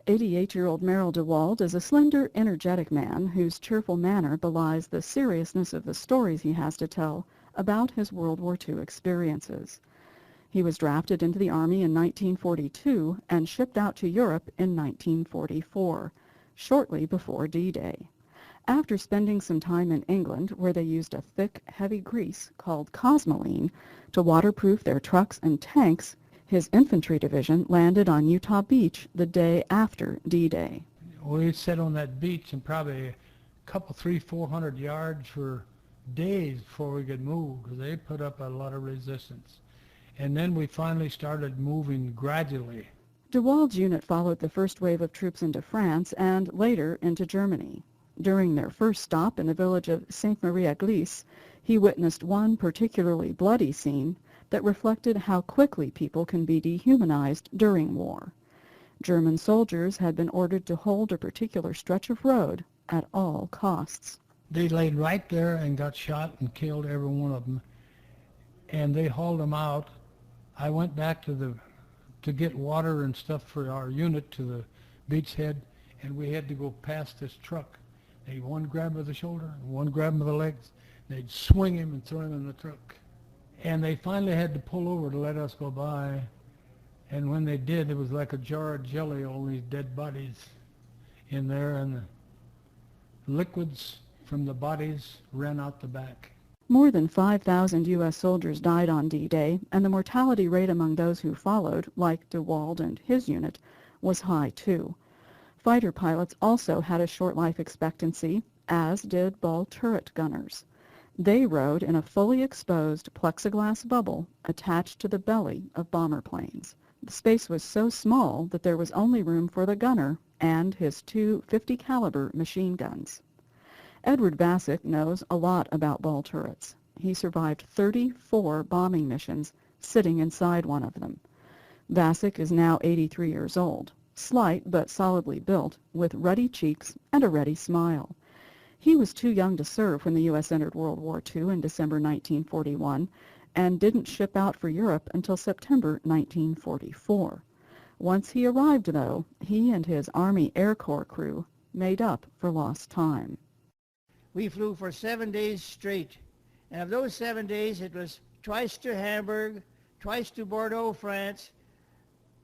88-year-old Merrill DeWald is a slender, energetic man whose cheerful manner belies the seriousness of the stories he has to tell about his World War II experiences. He was drafted into the Army in 1942 and shipped out to Europe in 1944, shortly before D-Day. After spending some time in England, where they used a thick, heavy grease called Cosmoline to waterproof their trucks and tanks, his infantry division landed on Utah Beach the day after D-Day. We sat on that beach and probably a couple, 300-400 yards for days before we could move, because they put up a lot of resistance. And then we finally started moving gradually. DeWald's unit followed the first wave of troops into France and later into Germany. During their first stop in the village of Sainte-Marie-Église, he witnessed one particularly bloody scene that reflected how quickly people can be dehumanized during war. German soldiers had been ordered to hold a particular stretch of road at all costs. They laid right there and got shot and killed every one of them, and they hauled them out. I went back to get water and stuff for our unit to the beachhead, and we had to go past this truck. They'd one grab of the shoulder, one grab of the legs. They'd swing him and throw him in the truck. And they finally had to pull over to let us go by. And when they did, it was like a jar of jelly, all these dead bodies in there, and the liquids from the bodies ran out the back. More than 5,000 U.S. soldiers died on D-Day, and the mortality rate among those who followed, like DeWald and his unit, was high too. Fighter pilots also had a short life expectancy, as did ball turret gunners. They rode in a fully exposed plexiglass bubble attached to the belly of bomber planes. The space was so small that there was only room for the gunner and his two .50 caliber machine guns. Edward Vasick knows a lot about ball turrets. He survived 34 bombing missions sitting inside one of them. Vasick is now 83 years old, slight but solidly built, with ruddy cheeks and a ready smile. He was too young to serve when the U.S. entered World War II in December 1941 and didn't ship out for Europe until September 1944. Once he arrived, though, he and his Army Air Corps crew made up for lost time. We flew for 7 days straight, and of those 7 days it was twice to Hamburg, twice to Bordeaux, France,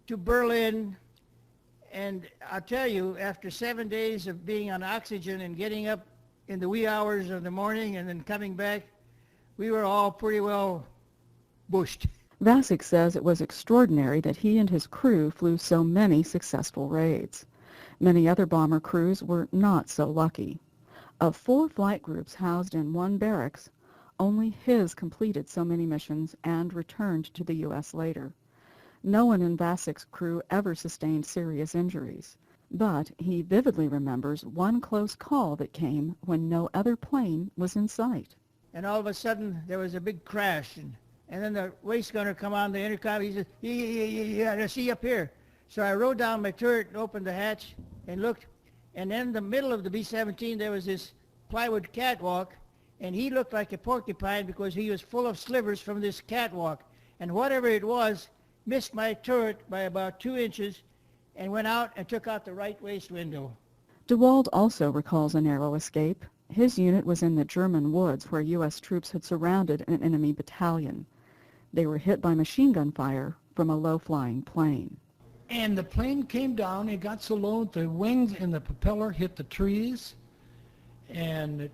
to Berlin, and I'll tell you, after 7 days of being on oxygen and getting up in the wee hours of the morning and then coming back, we were all pretty well bushed. Vasick says it was extraordinary that he and his crew flew so many successful raids. Many other bomber crews were not so lucky. Of 4 flight groups housed in one barracks, only his completed so many missions and returned to the U.S. later. No one in Vasick's crew ever sustained serious injuries, but he vividly remembers one close call that came when no other plane was in sight. And all of a sudden there was a big crash, and then the waist gunner come on the intercom. He said, yeah, I see you up here. So I rode down my turret and opened the hatch and looked, and in the middle of the B-17 there was this plywood catwalk, and he looked like a porcupine because he was full of slivers from this catwalk, and whatever it was missed my turret by about 2 inches and went out and took out the right waist window. DeWald also recalls a narrow escape. His unit was in the German woods where U.S. troops had surrounded an enemy battalion. They were hit by machine gun fire from a low-flying plane. And the plane came down. It got so low the wings and the propeller hit the trees, and it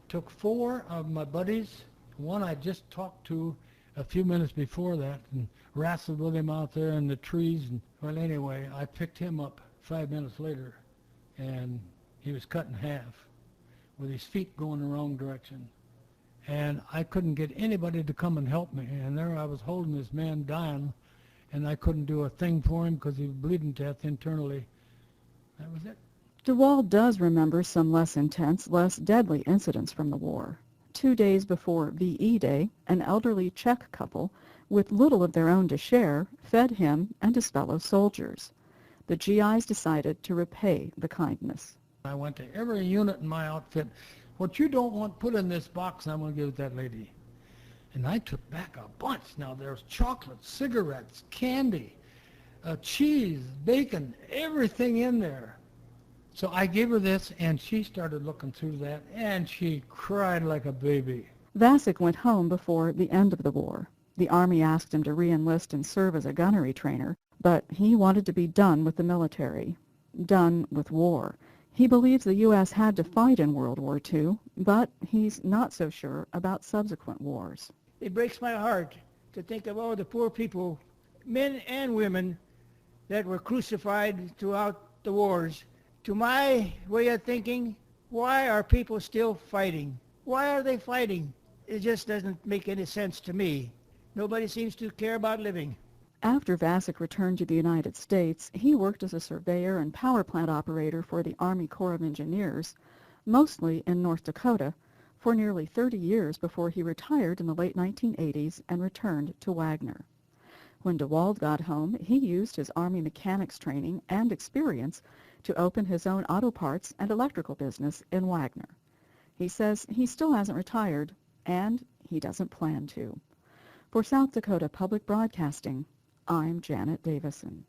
took 4 of my buddies. One I just talked to a few minutes before that and wrestled with him out there in the trees. And, well, anyway, I picked him up 5 minutes later, and he was cut in half with his feet going the wrong direction. And I couldn't get anybody to come and help me. And there I was holding this man dying, and I couldn't do a thing for him because he was bleeding to death internally. That was it. DeWald does remember some less intense, less deadly incidents from the war. 2 days before VE Day, an elderly Czech couple, with little of their own to share, fed him and his fellow soldiers. The GIs decided to repay the kindness. I went to every unit in my outfit. What you don't want put in this box, I'm going to give it to that lady. And I took back a bunch. Now there's chocolate, cigarettes, candy, cheese, bacon, everything in there. So I gave her this, and she started looking through that, and she cried like a baby. Vasek went home before the end of the war. The Army asked him to re-enlist and serve as a gunnery trainer, but he wanted to be done with the military, done with war. He believes the U.S. had to fight in World War II, but he's not so sure about subsequent wars. It breaks my heart to think of all the poor people, men and women, that were crucified throughout the wars. To my way of thinking, why are people still fighting? Why are they fighting? It just doesn't make any sense to me. Nobody seems to care about living. After Vasek returned to the United States, he worked as a surveyor and power plant operator for the Army Corps of Engineers, mostly in North Dakota, for nearly 30 years before he retired in the late 1980s and returned to Wagner. When DeWald got home, he used his Army mechanics training and experience to open his own auto parts and electrical business in Wagner. He says he still hasn't retired, and he doesn't plan to. For South Dakota Public Broadcasting, I'm Janet Davison.